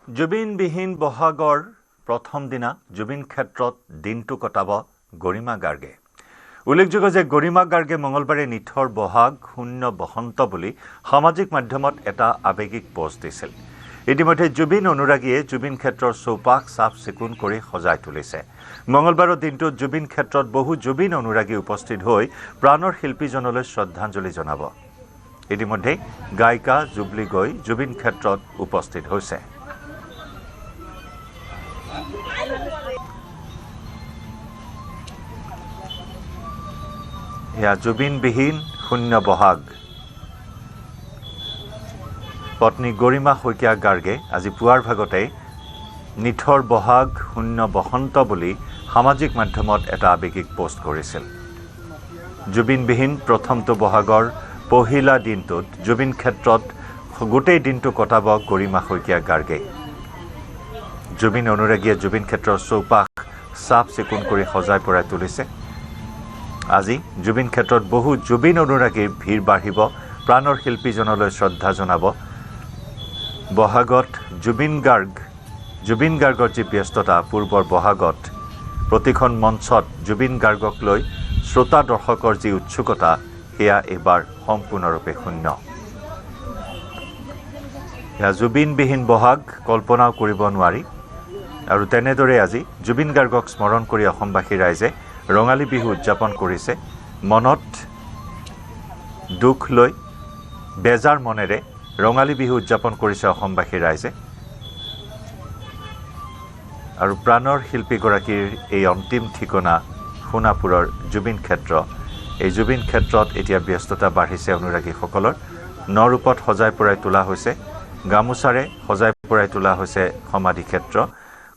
জুবিনবিহীন বহাগৰ প্ৰথম দিনা জুবিন ক্ষেত্ৰত দিনটো কটাব গৰিমা গাৰ্গে। উল্লেখযোগ্য যে গৰিমা গাৰ্গে মঙলবাৰে নিথৰ বহাগ শূন্য বসন্ত বুলি সামাজিক মাধ্যমত এটা আৱেগিক পোষ্ট দিছিল। ইতিমধ্যে জুবিন অনুৰাগীয়ে জুবিন ক্ষেত্ৰৰ চৌপাশ চাফ চিকুণ কৰি সজাই তুলিছে। মঙলবাৰৰ দিনটোত জুবিন ক্ষেত্ৰত বহু জুবিন অনুৰাগী উপস্থিত হৈ প্ৰাণৰ শিল্পীজনলৈ শ্ৰদ্ধাঞ্জলি জনাব। ইতিমধ্যে গায়িকা জুবলি গৈ জুবিন ক্ষেত্ৰত উপস্থিত হৈছে। এয়া জুবিনবিহীন শূন্য বহাগ। পত্নী গৰিমা শইকীয়া গাৰ্গে আজি পুৱাৰ ভাগতে নিথৰ বহাগ শূন্য বসন্ত বুলি সামাজিক মাধ্যমত এটা আৱেগিক পোষ্ট কৰিছিল। জুবিনবিহীন প্ৰথমটো বহাগৰ পহিলা দিনটোত জুবিন ক্ষেত্ৰত গোটেই দিনটো কটাব গৰিমা শইকীয়া গাৰ্গে। জুবিন অনুৰাগীয়ে জুবিন ক্ষেত্ৰৰ চৌপাশ চাফ চিকুণ কৰি সজাই পৰাই তুলিছে। আজি জুবিন ক্ষেত্ৰত বহু জুবিন অনুৰাগীৰ ভিৰ বাঢ়িব, প্ৰাণৰ শিল্পীজনলৈ শ্ৰদ্ধা জনাব। বহাগত জুবিন গাৰ্গৰ যি ব্যস্ততা পূৰ্বৰ বহাগত প্ৰতিখন মঞ্চত জুবিন গাৰ্গক লৈ শ্ৰোতা দৰ্শকৰ যি উৎসুকতা সেয়া এইবাৰ সম্পূৰ্ণৰূপে শূন্য। এয়া জুবিনবিহীন বহাগ কল্পনাও কৰিব নোৱাৰি। আৰু তেনেদৰে আজি জুবিন গাৰ্গক স্মৰণ কৰি অসমবাসী ৰাইজে ৰঙালী বিহু উদযাপন কৰিছে। মনত দুখ লৈ বেজাৰ মনেৰে ৰঙালী বিহু উদযাপন কৰিছে অসমবাসী ৰাইজে। আৰু প্ৰাণৰ শিল্পীগৰাকীৰ এই অন্তিম ঠিকনা সোণাপুৰৰ জুবিন ক্ষেত্ৰ। এই জুবিন ক্ষেত্ৰত এতিয়া ব্যস্ততা বাঢ়িছে অনুৰাগীসকলৰ। নৰূপত সজাই পৰাই তোলা হৈছে, গামোচাৰে সজাই পৰাই তোলা হৈছে সমাধি ক্ষেত্ৰ।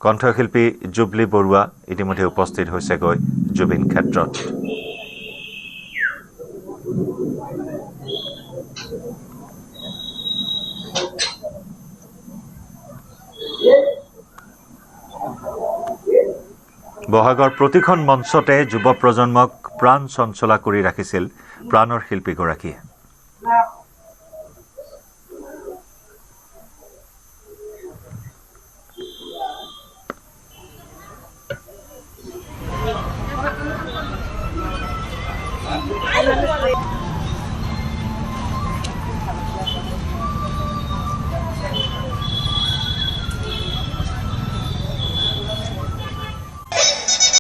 কণ্ঠশিল্পী জুবলি বৰুৱা ইতিমধ্যে উপস্থিত হৈছেগৈ জুবিন ক্ষেত্ৰত। বহাগৰ প্ৰতিখন মঞ্চতে যুৱ প্ৰজন্মক প্ৰাণ চঞ্চলা কৰি ৰাখিছিল প্ৰাণৰ শিল্পীগৰাকীয়ে।